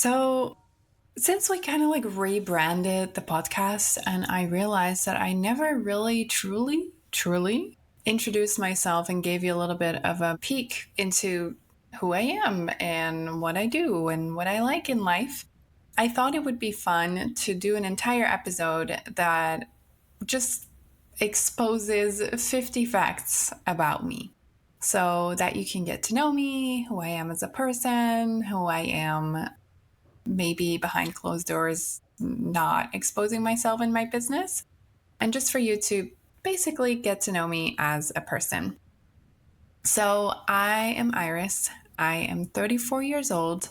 So, since we kind of like rebranded the podcast, and I realized that I never really truly introduced myself and gave you a little bit of a peek into who I am and what I do and what I like in life, I thought it would be fun to do an entire episode that just exposes 50 facts about me so that you can get to know me, who I am as a person, who I am maybe behind closed doors, not exposing myself in my business, and just for you to basically get to know me as a person. So, I am Iris. I am 34 years old,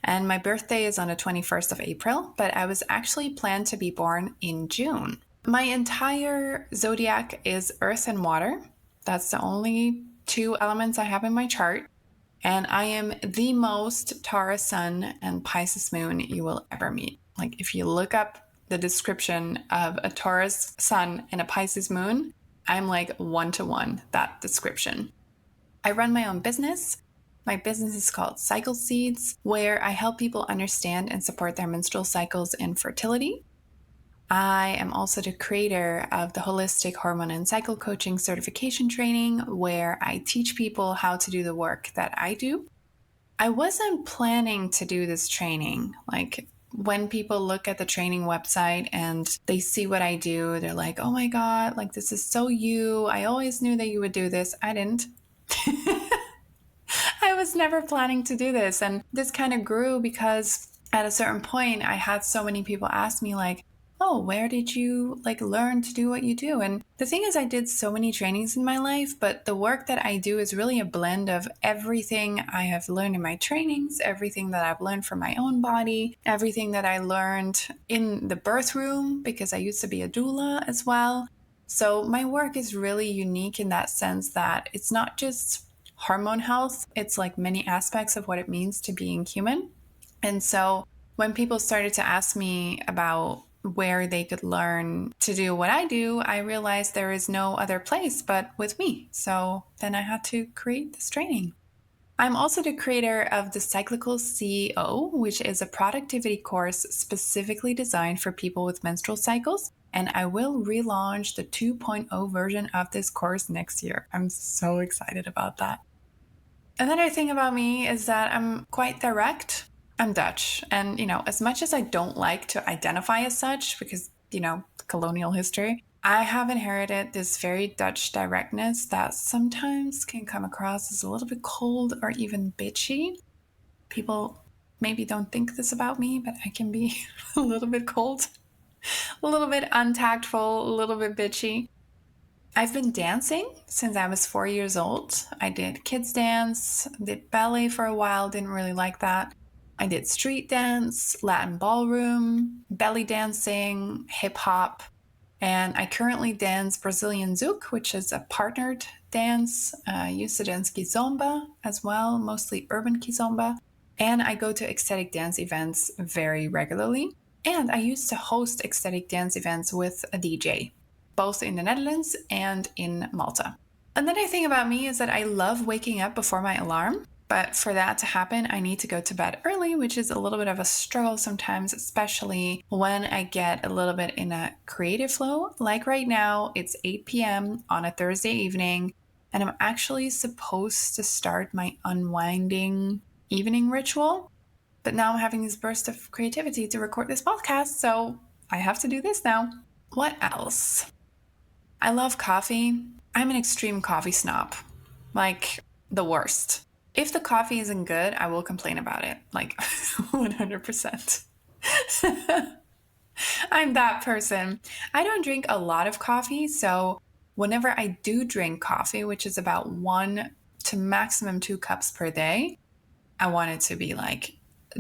and my birthday is on the 21st of April, but I was actually planned to be born in June. My entire zodiac is earth and water. That's the only two elements I have in my chart. And I am the most Taurus Sun and Pisces Moon you will ever meet. Like, if you look up the description of a Taurus Sun and a Pisces Moon, I'm like 1-to-1 that description. I run my own business. My business is called CycleSeeds, where I help people understand and support their menstrual cycles and fertility. I am also the creator of the Holistic Hormone and Cycle Coaching Certification Training, where I teach people how to do the work that I do. I wasn't planning to do this training. Like, when people look at the training website and they see what I do, they're like, oh my God, like, this is so you. I always knew that you would do this. I didn't. I was never planning to do this. And this kind of grew because at a certain point, I had so many people ask me, like, oh, where did you like learn to do what you do? And the thing is, I did so many trainings in my life, but the work that I do is really a blend of everything I have learned in my trainings, everything that I've learned from my own body, everything that I learned in the birth room, because I used to be a doula as well. So my work is really unique in that sense that it's not just hormone health, it's like many aspects of what it means to being human. And so when people started to ask me about where they could learn to do what I do, I realized there is no other place but with me. So then I had to create this training. I'm also the creator of the Cyclical CEO, which is a productivity course specifically designed for people with menstrual cycles. And I will relaunch the 2.0 version of this course next year. I'm so excited about that. Another thing about me is that I'm quite direct. I'm Dutch. And, as much as I don't like to identify as such, because, colonial history, I have inherited this very Dutch directness that sometimes can come across as a little bit cold or even bitchy. People maybe don't think this about me, but I can be a little bit cold, a little bit untactful, a little bit bitchy. I've been dancing since I was 4 years old. I did kids dance, did ballet for a while, didn't really like that. I did street dance, Latin ballroom, belly dancing, hip hop, and I currently dance Brazilian Zouk, which is a partnered dance. I used to dance kizomba as well, mostly urban kizomba. And I go to ecstatic dance events very regularly. And I used to host ecstatic dance events with a DJ, both in the Netherlands and in Malta. Another thing about me is that I love waking up before my alarm. But for that to happen, I need to go to bed early, which is a little bit of a struggle sometimes, especially when I get a little bit in a creative flow. Like right now, it's 8 p.m. on a Thursday evening, and I'm actually supposed to start my unwinding evening ritual. But now I'm having this burst of creativity to record this podcast, so I have to do this now. What else? I love coffee. I'm an extreme coffee snob, like the worst. If the coffee isn't good, I will complain about it, like 100%. I'm that person. I don't drink a lot of coffee, so whenever I do drink coffee, which is about 1 to maximum 2 cups per day, I want it to be like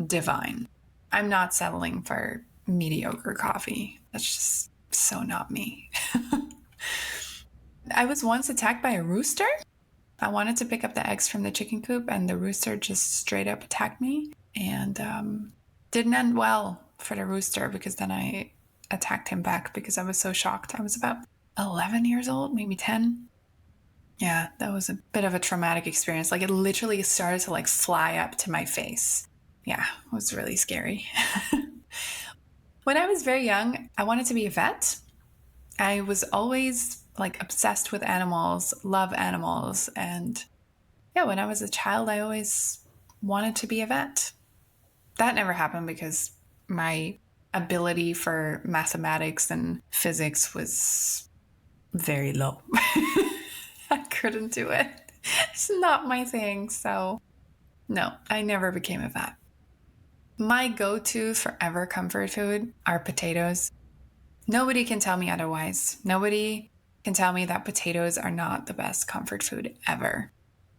divine. I'm not settling for mediocre coffee. That's just so not me. I was once attacked by a rooster. I wanted to pick up the eggs from the chicken coop, and the rooster just straight up attacked me, and didn't end well for the rooster, because then I attacked him back because I was so shocked. I was about 11 years old, maybe 10. Yeah, that was a bit of a traumatic experience. Like, it literally started to like fly up to my face. Yeah, it was really scary. When I was very young, I wanted to be a vet. I was always like obsessed with animals, love animals. And yeah, when I was a child, I always wanted to be a vet. That never happened because my ability for mathematics and physics was very low. I couldn't do it. It's not my thing. So, no, I never became a vet. My go to forever comfort food are potatoes. Nobody can tell me otherwise. Nobody can tell me that potatoes are not the best comfort food ever.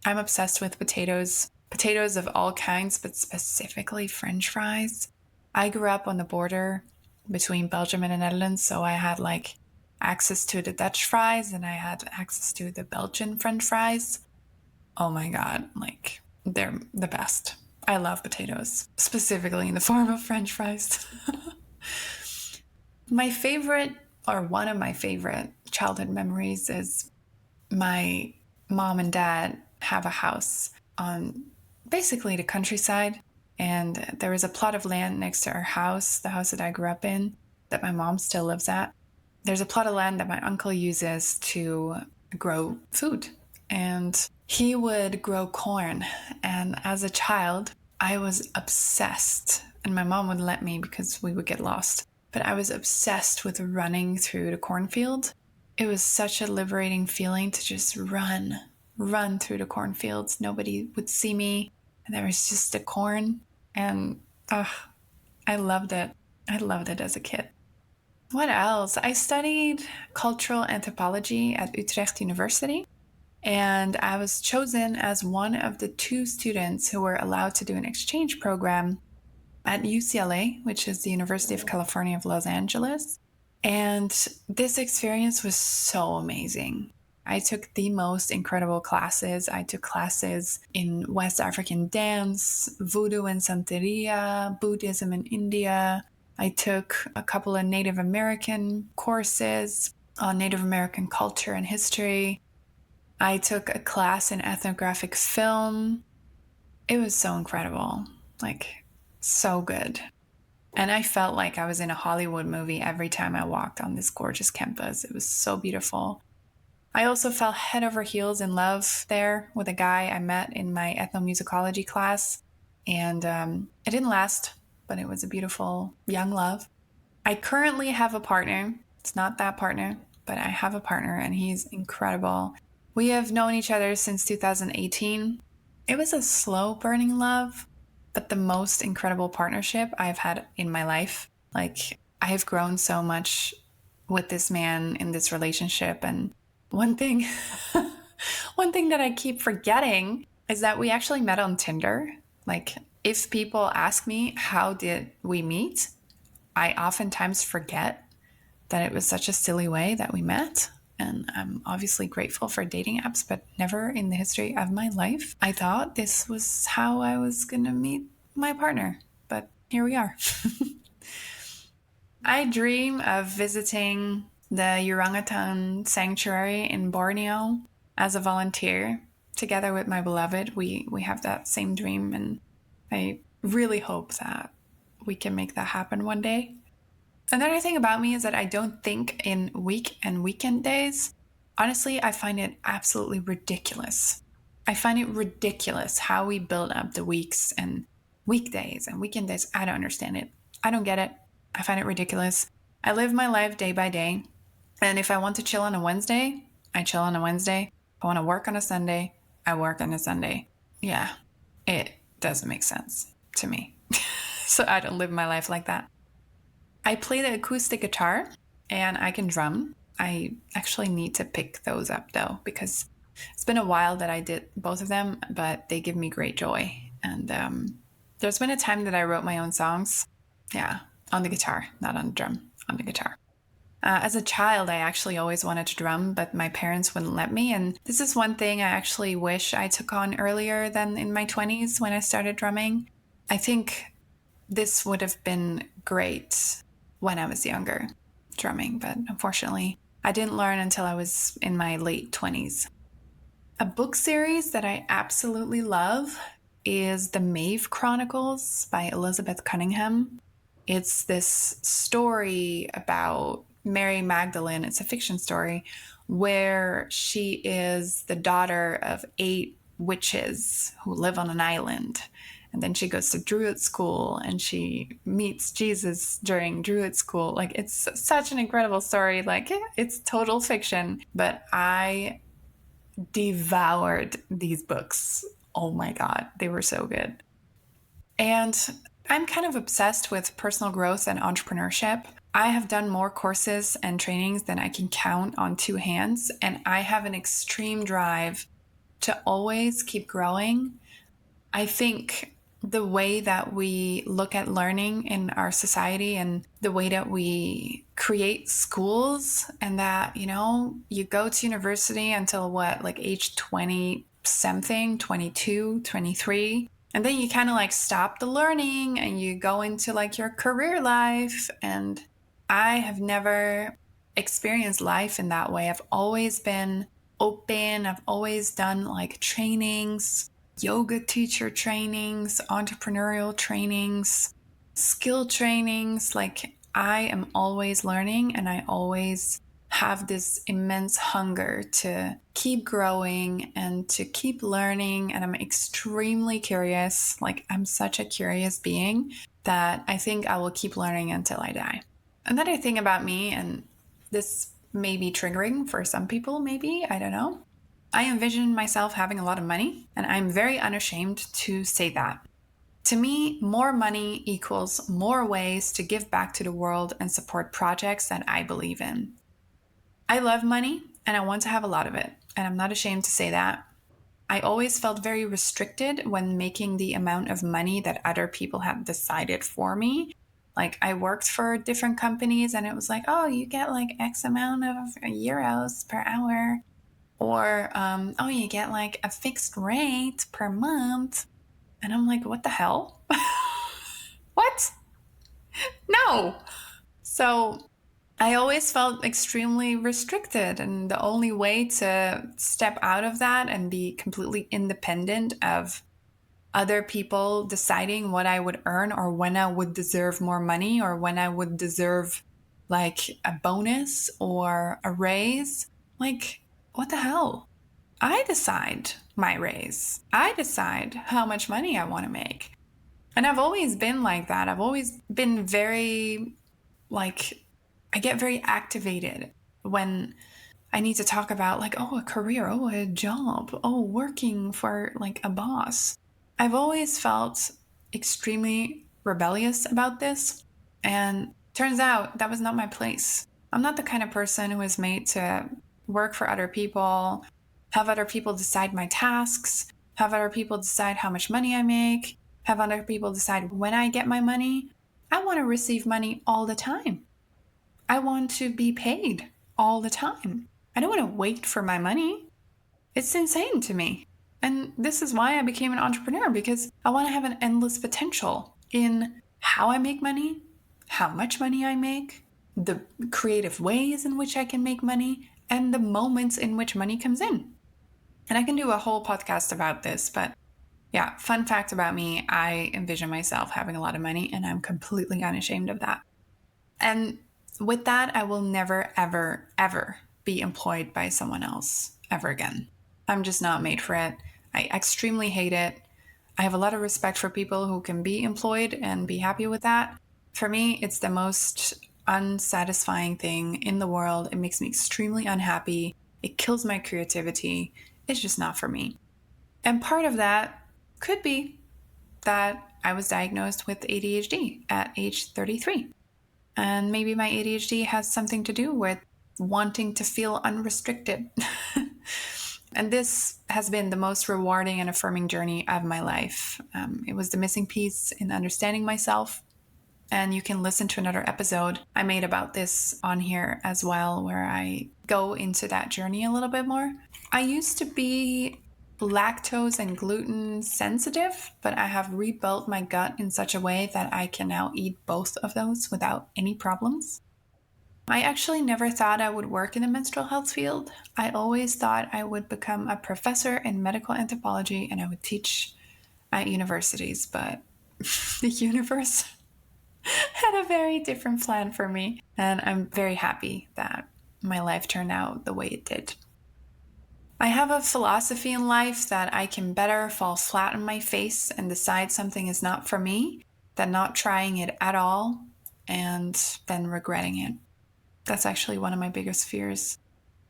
I'm obsessed with potatoes, potatoes of all kinds, but specifically French fries. I grew up on the border between Belgium and the Netherlands, so I had like access to the Dutch fries and I had access to the Belgian French fries. Oh my God, like they're the best. I love potatoes, specifically in the form of French fries. My favorite, or one of my favorite childhood memories is my mom and dad have a house on basically the countryside. And there was a plot of land next to our house, the house that I grew up in, that my mom still lives at. There's a plot of land that my uncle uses to grow food. And he would grow corn. And as a child, I was obsessed. And my mom wouldn't let me because we would get lost. But I was obsessed with running through the cornfield. It was such a liberating feeling to just run through the cornfields. Nobody would see me. And there was just the corn. And I loved it. I loved it as a kid. What else? I studied cultural anthropology at Utrecht University. And I was chosen as one of the 2 students who were allowed to do an exchange program at UCLA, which is the University of California of Los Angeles. And this experience was so amazing. I took the most incredible classes. I took classes in West African dance, voodoo and Santeria, Buddhism in India. I took a couple of Native American courses on Native American culture and history. I took a class in ethnographic film. It was so incredible, like so good. And I felt like I was in a Hollywood movie every time I walked on this gorgeous campus. It was so beautiful. I also fell head over heels in love there with a guy I met in my ethnomusicology class. And it didn't last, but it was a beautiful young love. I currently have a partner. It's not that partner, but I have a partner and he's incredible. We have known each other since 2018. It was a slow burning love, but the most incredible partnership I've had in my life. Like, I have grown so much with this man in this relationship. And one thing, one thing that I keep forgetting is that we actually met on Tinder. Like, if people ask me, how did we meet? I oftentimes forget that it was such a silly way that we met. And I'm obviously grateful for dating apps, but never in the history of my life I thought this was how I was going to meet my partner. But here we are. I dream of visiting the orangutan sanctuary in Borneo as a volunteer together with my beloved. We have that same dream, and I really hope that we can make that happen one day. Another thing about me is that I don't think in week and weekend days. Honestly, I find it absolutely ridiculous. I find it ridiculous how we build up the weeks and weekdays and weekend days. I don't understand it. I don't get it. I find it ridiculous. I live my life day by day. And if I want to chill on a Wednesday, I chill on a Wednesday. If I want to work on a Sunday, I work on a Sunday. Yeah, it doesn't make sense to me. So I don't live my life like that. I play the acoustic guitar and I can drum. I actually need to pick those up though, because it's been a while that I did both of them, but they give me great joy. And there's been a time that I wrote my own songs. Yeah, on the guitar, not on the drum, on the guitar. As a child, I actually always wanted to drum, but my parents wouldn't let me. And this is one thing I actually wish I took on earlier than in my 20s when I started drumming. I think this would have been great when I was younger, drumming, but unfortunately, I didn't learn until I was in my late 20s. A book series that I absolutely love is the Maeve Chronicles by Elizabeth Cunningham. It's this story about Mary Magdalene. It's a fiction story where she is the daughter of 8 witches who live on an island. And then she goes to Druid school and she meets Jesus during Druid school. Like, it's such an incredible story. Like, it's total fiction, but I devoured these books. Oh my God, they were so good. And I'm kind of obsessed with personal growth and entrepreneurship. I have done more courses and trainings than I can count on 2 hands, and I have an extreme drive to always keep growing. I think the way that we look at learning in our society and the way that we create schools, and that, you go to university until what, like age 20 something, 22, 23. And then you kind of like stop the learning and you go into like your career life. And I have never experienced life in that way. I've always been open. I've always done like trainings, yoga teacher trainings, entrepreneurial trainings, skill trainings. Like, I am always learning, and I always have this immense hunger to keep growing and to keep learning. And I'm extremely curious. Like, I'm such a curious being that I think I will keep learning until I die. Another thing about me, and this may be triggering for some people, maybe, I don't know. I envision myself having a lot of money, and I'm very unashamed to say that. To me, more money equals more ways to give back to the world and support projects that I believe in. I love money, and I want to have a lot of it, and I'm not ashamed to say that. I always felt very restricted when making the amount of money that other people had decided for me. Like, I worked for different companies, and it was like, oh, you get like X amount of euros per hour. Or, oh, you get like a fixed rate per month. And I'm like, what the hell? What? No. So I always felt extremely restricted. And the only way to step out of that and be completely independent of other people deciding what I would earn, or when I would deserve more money, or when I would deserve like a bonus or a raise. Like, what the hell? I decide my raise. I decide how much money I want to make. And I've always been like that. I've always been very, like, I get very activated when I need to talk about, like, oh, a career, oh, a job, oh, working for like a boss. I've always felt extremely rebellious about this. And turns out that was not my place. I'm not the kind of person who is made to work for other people, have other people decide my tasks, have other people decide how much money I make, have other people decide when I get my money. I want to receive money all the time. I want to be paid all the time. I don't want to wait for my money. It's insane to me. And this is why I became an entrepreneur, because I want to have an endless potential in how I make money, how much money I make, the creative ways in which I can make money, and the moments in which money comes in. And I can do a whole podcast about this, but yeah, fun fact about me, I envision myself having a lot of money, and I'm completely unashamed of that. And with that, I will never, ever, ever be employed by someone else ever again. I'm just not made for it. I extremely hate it. I have a lot of respect for people who can be employed and be happy with that. For me, it's the most unsatisfying thing in the world. It makes me extremely unhappy. It kills my creativity. It's just not for me. And part of that could be that I was diagnosed with ADHD at age 33. And maybe my ADHD has something to do with wanting to feel unrestricted. And this has been the most rewarding and affirming journey of my life. It was the missing piece in understanding myself. And you can listen to another episode I made about this on here as well, where I go into that journey a little bit more. I used to be lactose and gluten sensitive, but I have rebuilt my gut in such a way that I can now eat both of those without any problems. I actually never thought I would work in the menstrual health field. I always thought I would become a professor in medical anthropology, and I would teach at universities, but the universe had a very different plan for me. And I'm very happy that my life turned out the way it did. I have a philosophy in life that I can better fall flat on my face and decide something is not for me than not trying it at all and then regretting it. That's actually one of my biggest fears.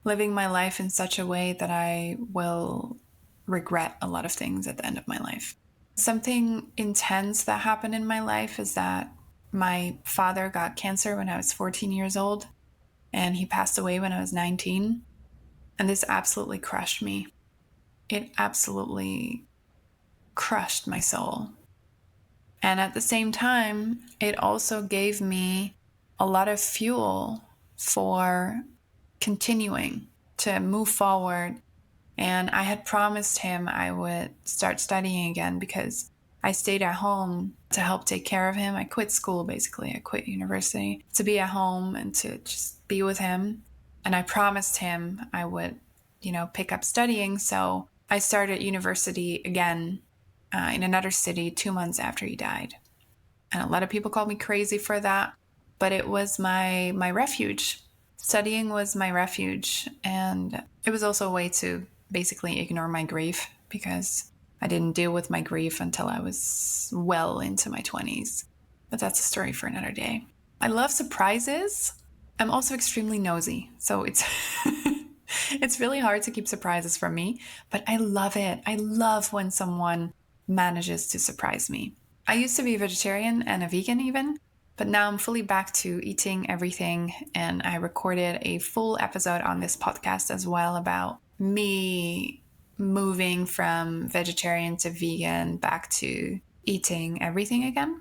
Living my life in such a way that I will regret a lot of things at the end of my life. Something intense that happened in my life is that my father got cancer when I was 14 years old, and he passed away when I was 19. And this absolutely crushed me. It absolutely crushed my soul. And at the same time, it also gave me a lot of fuel for continuing to move forward. And I had promised him I would start studying again because I stayed at home to help take care of him. I quit school, basically. I quit university to be at home and to just be with him. And I promised him I would, pick up studying. So I started university again in another city 2 months after he died. And a lot of people called me crazy for that, but it was my refuge. Studying was my refuge. And it was also a way to basically ignore my grief because I didn't deal with my grief until I was well into my 20s. But that's a story for another day. I love surprises. I'm also extremely nosy, so it's it's really hard to keep surprises from me, but I love it. I love when someone manages to surprise me. I used to be a vegetarian and a vegan even, but now I'm fully back to eating everything, and I recorded a full episode on this podcast as well about me moving from vegetarian to vegan back to eating everything again.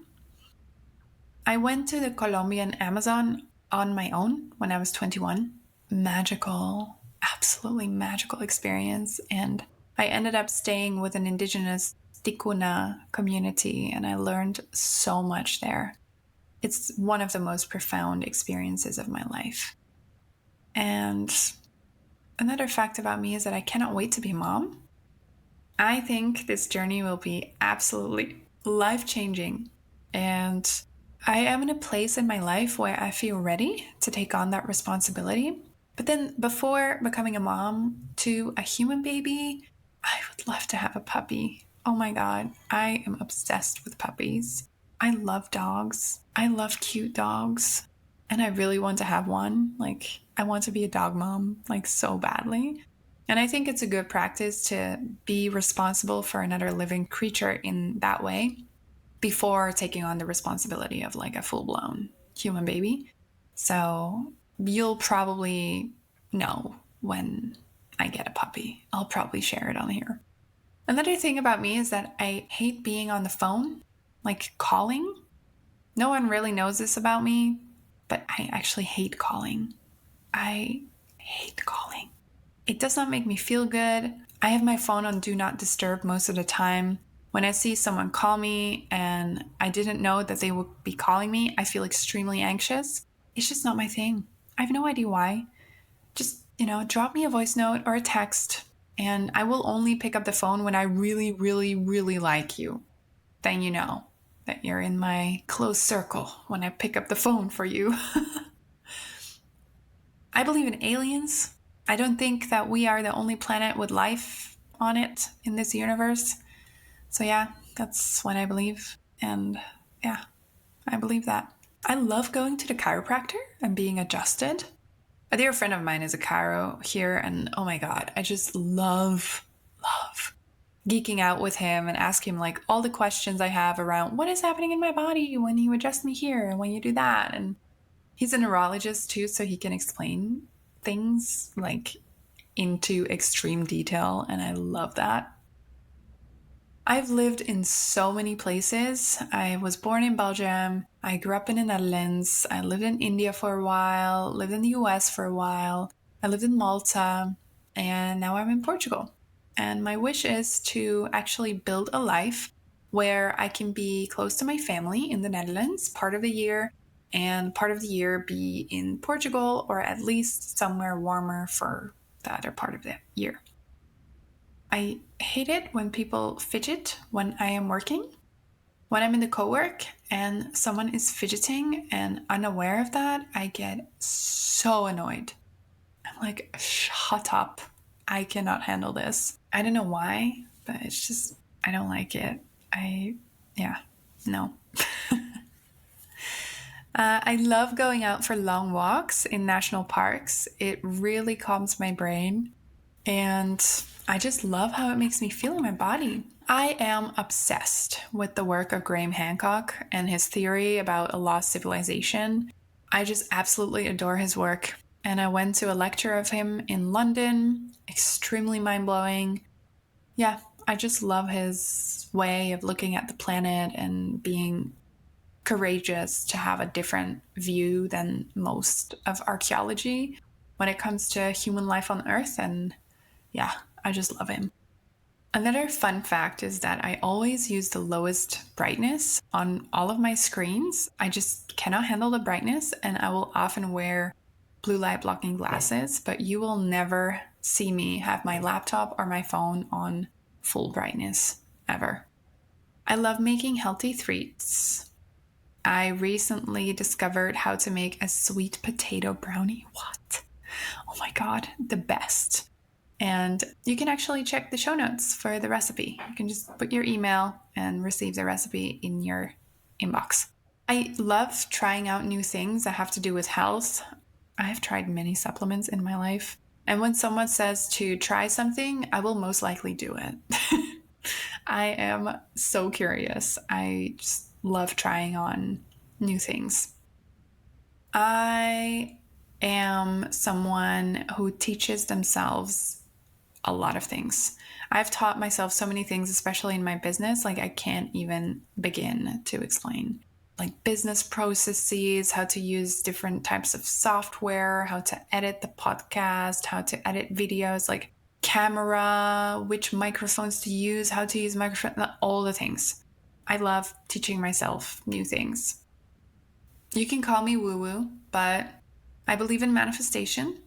I went to the Colombian Amazon on my own when I was 21. Magical, absolutely magical experience. And I ended up staying with an indigenous Tikuna community, and I learned so much there. It's one of the most profound experiences of my life. And another fact about me is that I cannot wait to be a mom. I think this journey will be absolutely life-changing. And I am in a place in my life where I feel ready to take on that responsibility. But then before becoming a mom to a human baby, I would love to have a puppy. Oh my God, I am obsessed with puppies. I love dogs. I love cute dogs. And I really want to have one. I want to be a dog mom, so badly. And I think it's a good practice to be responsible for another living creature in that way before taking on the responsibility of a full-blown human baby. So you'll probably know when I get a puppy. I'll probably share it on here. Another thing about me is that I hate being on the phone, calling. No one really knows this about me, but I actually hate calling. I hate calling. It does not make me feel good. I have my phone on Do Not Disturb most of the time. When I see someone call me and I didn't know that they would be calling me, I feel extremely anxious. It's just not my thing. I have no idea why. Just, drop me a voice note or a text, and I will only pick up the phone when I really, really, really like you. Then you know that you're in my close circle when I pick up the phone for you. I believe in aliens. I don't think that we are the only planet with life on it in this universe. So yeah, that's what I believe. And yeah, I believe that. I love going to the chiropractor and being adjusted. A dear friend of mine is a chiro here, and oh my God, I just love geeking out with him and ask him all the questions I have around what is happening in my body when you adjust me here and when you do that. And he's a neurologist too, so he can explain things into extreme detail, and I love that. I've lived in so many places. I was born in Belgium. I grew up in the Netherlands. I lived in India for a while, lived in the US for a while. I lived in Malta, and now I'm in Portugal. And my wish is to actually build a life where I can be close to my family in the Netherlands part of the year, and part of the year be in Portugal, or at least somewhere warmer for the other part of the year. I hate it when people fidget when I am working. When I'm in the co-work and someone is fidgeting and unaware of that, I get so annoyed. I'm like, shut up. I cannot handle this. I don't know why, but it's just, I don't like it. Yeah, no. I love going out for long walks in national parks. It really calms my brain. And I just love how it makes me feel in my body. I am obsessed with the work of Graham Hancock and his theory about a lost civilization. I just absolutely adore his work. And I went to a lecture of him in London, extremely mind blowing. Yeah, I just love his way of looking at the planet and being courageous to have a different view than most of archaeology when it comes to human life on Earth. And yeah, I just love him. Another fun fact is that I always use the lowest brightness on all of my screens. I just cannot handle the brightness, and I will often wear blue light blocking glasses, but you will never see me have my laptop or my phone on full brightness ever. I love making healthy treats. I recently discovered how to make a sweet potato brownie. What? Oh my God, the best. And you can actually check the show notes for the recipe. You can just put your email and receive the recipe in your inbox. I love trying out new things that have to do with health. I have tried many supplements in my life. And when someone says to try something, I will most likely do it. I am so curious. I just love trying on new things. I am someone who teaches themselves a lot of things. I've taught myself so many things, especially in my business, like I can't even begin to explain. Like business processes, how to use different types of software, how to edit the podcast, how to edit videos, like camera, which microphones to use, how to use microphone, all the things. I love teaching myself new things. You can call me woo-woo, but I believe in manifestation.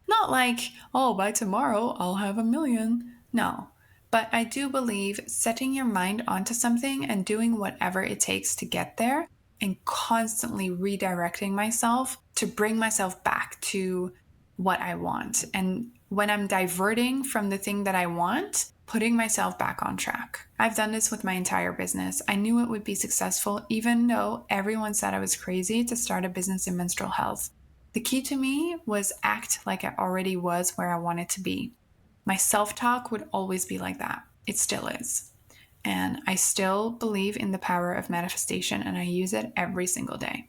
Not like, oh, by tomorrow I'll have 1,000,000. No. But I do believe setting your mind onto something and doing whatever it takes to get there and constantly redirecting myself to bring myself back to what I want. And when I'm diverting from the thing that I want, putting myself back on track. I've done this with my entire business. I knew it would be successful, even though everyone said I was crazy to start a business in menstrual health. The key to me was act like I already was where I wanted to be. My self-talk would always be like that. It still is. And I still believe in the power of manifestation, and I use it every single day.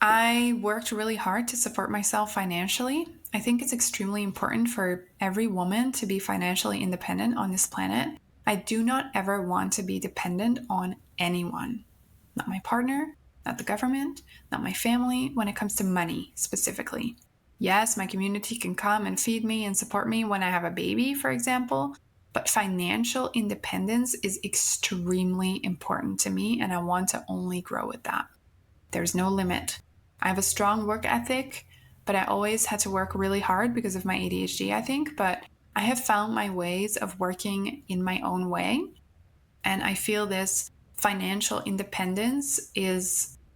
I worked really hard to support myself financially. I think it's extremely important for every woman to be financially independent on this planet. I do not ever want to be dependent on anyone. Not my partner, not the government, not my family, when it comes to money specifically. Yes, my community can come and feed me and support me when I have a baby, for example, but financial independence is extremely important to me, and I want to only grow with that. There's no limit. I have a strong work ethic, but I always had to work really hard because of my ADHD, I think, but I have found my ways of working in my own way, and I feel this financial independence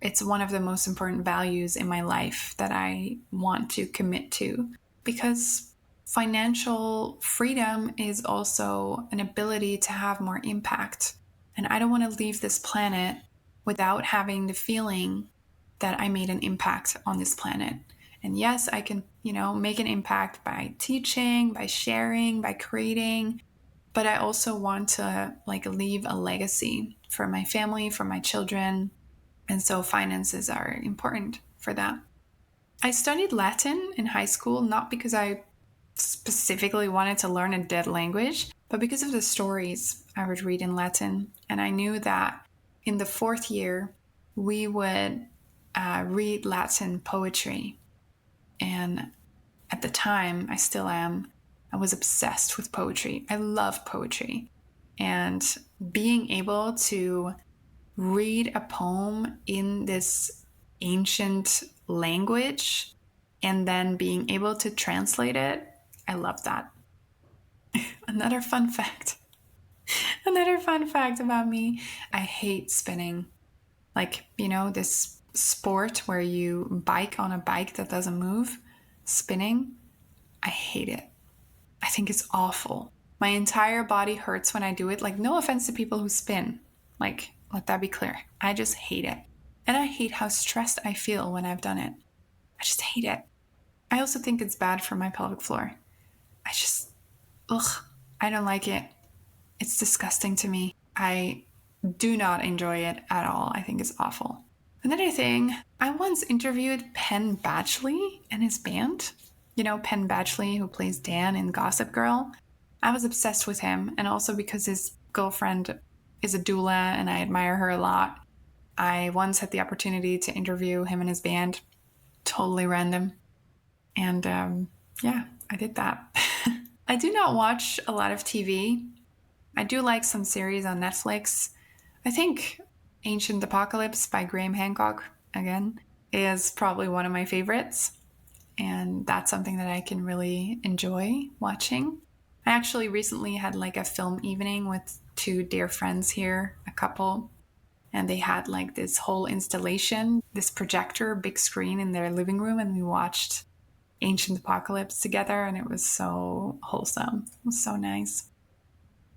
it's one of the most important values in my life that I want to commit to, because financial freedom is also an ability to have more impact. And I don't want to leave this planet without having the feeling that I made an impact on this planet. And yes, I can, make an impact by teaching, by sharing, by creating, but I also want to leave a legacy for my family, for my children. And so finances are important for that. I studied Latin in high school, not because I specifically wanted to learn a dead language, but because of the stories I would read in Latin. And I knew that in the fourth year, we would read Latin poetry. And at the time, I still am, I was obsessed with poetry. I love poetry. And being able to read a poem in this ancient language and then being able to translate it, I love that. Another fun fact. Another fun fact about me. I hate spinning. Like, this sport where you bike on a bike that doesn't move, spinning. I hate it. I think it's awful. My entire body hurts when I do it. Like, no offense to people who spin. Like, let that be clear. I just hate it. And I hate how stressed I feel when I've done it. I just hate it. I also think it's bad for my pelvic floor. Ugh, I don't like it. It's disgusting to me. I do not enjoy it at all. I think it's awful. Another thing, I once interviewed Penn Badgley and his band. Penn Badgley, who plays Dan in Gossip Girl. I was obsessed with him, and also because his girlfriend is a doula and I admire her a lot. I once had the opportunity to interview him and his band. Totally random. And yeah, I did that. I do not watch a lot of TV. I do like some series on Netflix. I think Ancient Apocalypse by Graham Hancock, again, is probably one of my favorites. And that's something that I can really enjoy watching. I actually recently had like a film evening with two dear friends here, a couple. And they had like this whole installation, this projector, big screen in their living room. And we watched Ancient Apocalypse together. And it was so wholesome. It was so nice.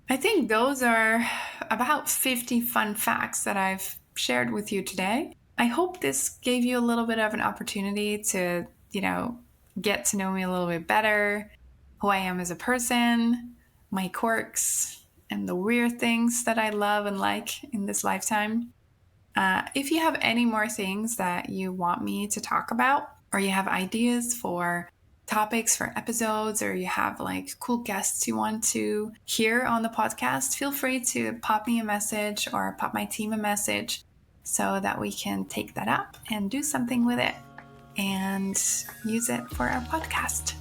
I think those are about 50 fun facts that I've shared with you today. I hope this gave you a little bit of an opportunity to, get to know me a little bit better, who I am as a person, my quirks, and the weird things that I love and like in this lifetime. If you have any more things that you want me to talk about, or you have ideas for topics for episodes, or you have like cool guests you want to hear on the podcast, feel free to pop me a message or pop my team a message so that we can take that up and do something with it and use it for our podcast.